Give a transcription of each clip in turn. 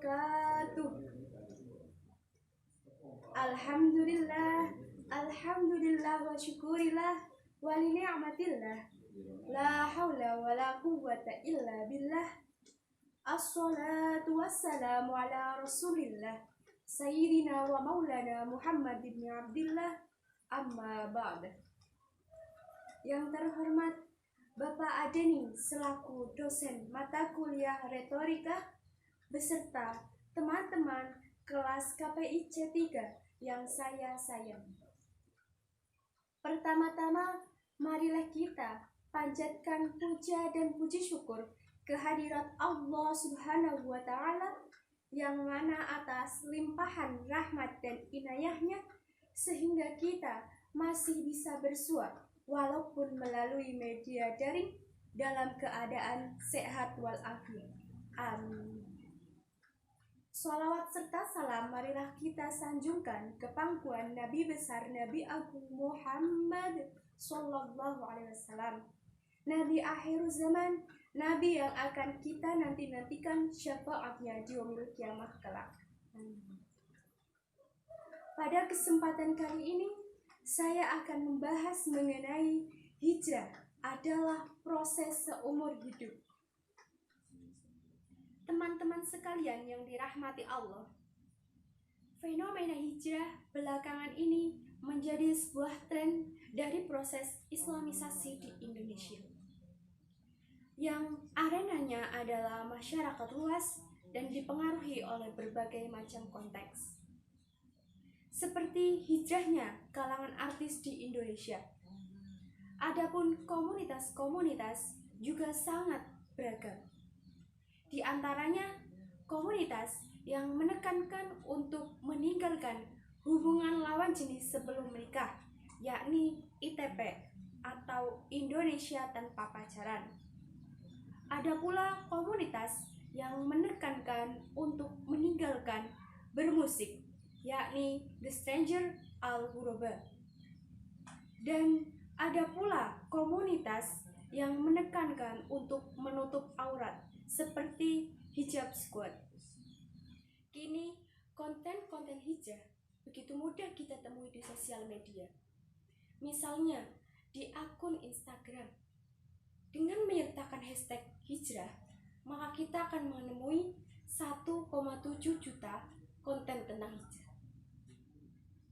wabarakatuh. Alhamdulillah, alhamdulillah wa syukurillah wa li ni'matillah. La haula wa la quwwata illa billah. Assalatu wassalamu ala rasulillah Sayyidina wa maulana Muhammad ibn Abdillah. Amma ba'd. Yang terhormat Bapak Adeni selaku dosen mata kuliah retorika beserta teman-teman kelas KPIC 3 yang saya sayang. Pertama-tama, marilah kita panjatkan puja dan puji syukur kehadirat Allah Subhanahu wa Ta'ala, yang mana atas limpahan rahmat dan inayahnya sehingga kita masih bisa bersua walaupun melalui media daring dalam keadaan sehat walafiat. Amin. Sholawat serta salam marilah kita sanjungkan ke pangkuan Nabi besar Nabi Agung Muhammad Sallallahu Alaihi Wasallam, Nabi akhir zaman, Nabi yang akan kita nantikan syafaatnya di yaumil kiamah kelak. Pada kesempatan kali ini saya akan membahas mengenai hijrah adalah proses seumur hidup. Teman-teman sekalian yang dirahmati Allah, fenomena hijrah belakangan ini menjadi sebuah tren dari proses islamisasi di Indonesia, yang arenanya adalah masyarakat luas dan dipengaruhi oleh berbagai macam konteks. Seperti hijrahnya kalangan artis di Indonesia. Adapun komunitas-komunitas juga sangat beragam. Di antaranya komunitas yang menekankan untuk meninggalkan hubungan lawan jenis sebelum menikah, yakni ITP atau Indonesia Tanpa Pacaran. Ada pula komunitas yang menekankan untuk meninggalkan bermusik, yakni The Stranger Al-Ghuraba. Dan ada pula komunitas yang menekankan untuk menutup aurat seperti hijab squad. Kini konten-konten hijrah begitu mudah kita temui di sosial media. Misalnya di akun Instagram. Dengan menyertakan hashtag hijrah, maka kita akan menemui 1,7 juta konten tentang hijrah.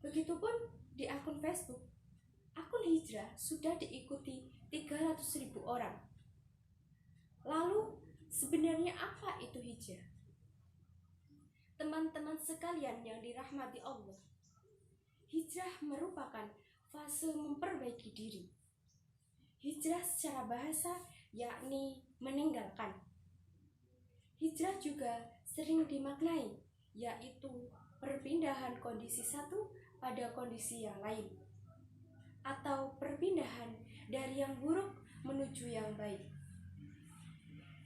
Begitupun di akun Facebook, akun hijrah sudah diikuti 300.000 orang. Lalu, sebenarnya apa itu hijrah? Teman-teman sekalian yang dirahmati Allah, hijrah merupakan fase memperbaiki diri. Hijrah secara bahasa yakni meninggalkan. Hijrah juga sering dimaknai, yaitu perpindahan kondisi satu pada kondisi yang lain, atau perpindahan dari yang buruk menuju yang baik.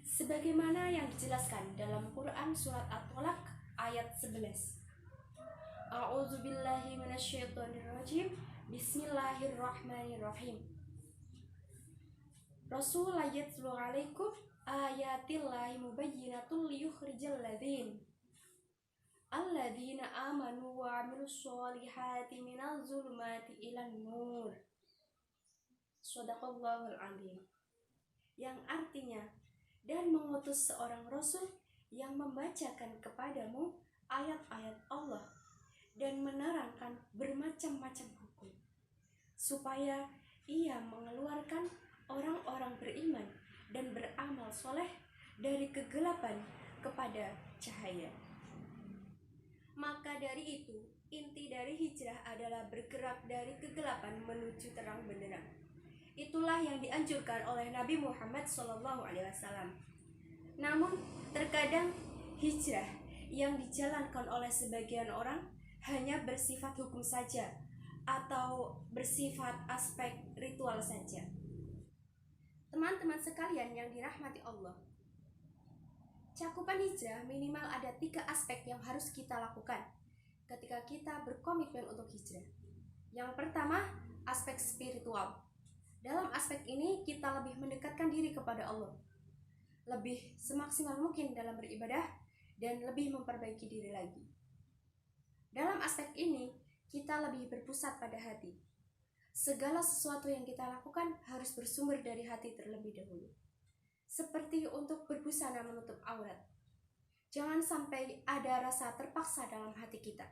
Sebagaimana yang dijelaskan dalam Quran surat At-Tolak ayat 11. A'udzubillahi minasyaitonirrajim. Bismillahirrahmanirrahim. Rasul yatlu alaikum ayatillahi mubayyinatul liyukhrijal alladzina amanu wa amilus solihati minal zulumati ilan nur. Shadaqallahul azim. Yang artinya, dan mengutus seorang rasul yang membacakan kepadamu ayat-ayat Allah dan menerangkan bermacam-macam hukum, supaya ia mengeluarkan orang-orang beriman dan beramal soleh dari kegelapan kepada cahaya. Maka dari itu, inti dari hijrah adalah bergerak dari kegelapan menuju terang benderang. Itulah yang dianjurkan oleh Nabi Muhammad SAW. Namun, terkadang hijrah yang dijalankan oleh sebagian orang hanya bersifat hukum saja atau bersifat aspek ritual saja. Teman-teman sekalian yang dirahmati Allah, cakupan hijrah minimal ada 3 aspek yang harus kita lakukan ketika kita berkomitmen untuk hijrah. Yang pertama, aspek spiritual. Dalam aspek ini kita lebih mendekatkan diri kepada Allah, lebih semaksimal mungkin dalam beribadah dan lebih memperbaiki diri lagi. Dalam aspek ini, kita lebih berpusat pada hati. Segala sesuatu yang kita lakukan harus bersumber dari hati terlebih dahulu. Seperti untuk berbusana menutup aurat. Jangan sampai ada rasa terpaksa dalam hati kita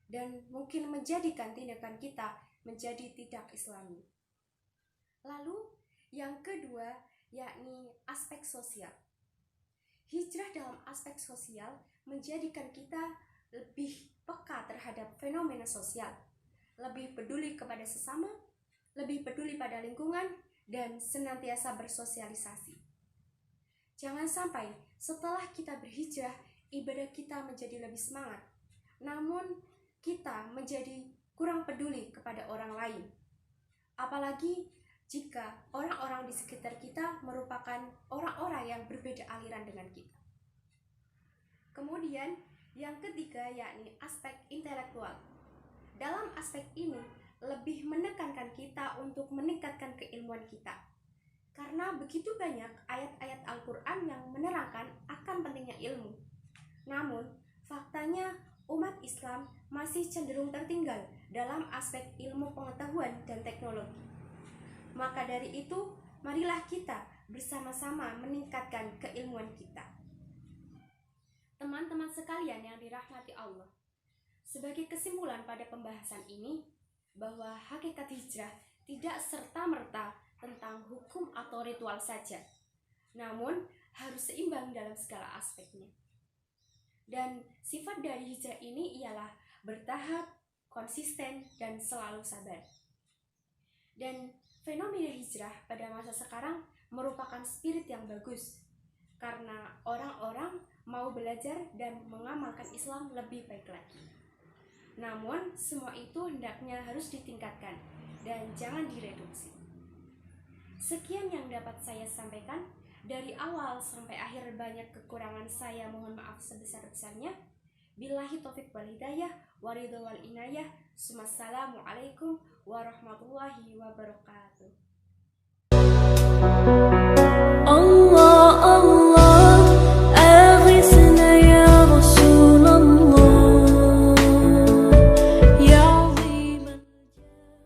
dan mungkin menjadikan tindakan kita menjadi tidak islami. Lalu yang kedua yakni aspek sosial. Hijrah dalam aspek sosial menjadikan kita lebih peka terhadap fenomena sosial, lebih peduli kepada sesama, lebih peduli pada lingkungan, dan senantiasa bersosialisasi. Jangan sampai setelah kita berhijrah, ibadah kita menjadi lebih semangat, namun kita menjadi kurang peduli kepada orang lain. Apalagi jika orang-orang di sekitar kita merupakan orang-orang yang berbeda aliran dengan kita. Kemudian yang ketiga yakni aspek intelektual. Dalam aspek ini lebih menekankan kita untuk meningkatkan keilmuan kita. Karena begitu banyak ayat-ayat Al-Quran yang menerangkan akan pentingnya ilmu. Namun, faktanya umat Islam masih cenderung tertinggal dalam aspek ilmu pengetahuan dan teknologi. Maka dari itu, marilah kita bersama-sama meningkatkan keilmuan kita. Teman-teman sekalian yang dirahmati Allah, sebagai kesimpulan pada pembahasan ini, bahwa hakikat hijrah tidak serta-merta tentang hukum atau ritual saja, namun harus seimbang dalam segala aspeknya. Dan sifat dari hijrah ini ialah bertahap, konsisten, dan selalu sabar. Dan fenomena hijrah pada masa sekarang merupakan spirit yang bagus, karena orang-orang mau belajar dan mengamalkan Islam lebih baik lagi. Namun, semua itu hendaknya harus ditingkatkan dan jangan direduksi. Sekian yang dapat saya sampaikan. Dari awal sampai akhir banyak kekurangan saya, mohon maaf sebesar-besarnya. Billahi taufiq wal hidayah, waridho wal inayah. Assalamualaikum warahmatullahi wabarakatuh.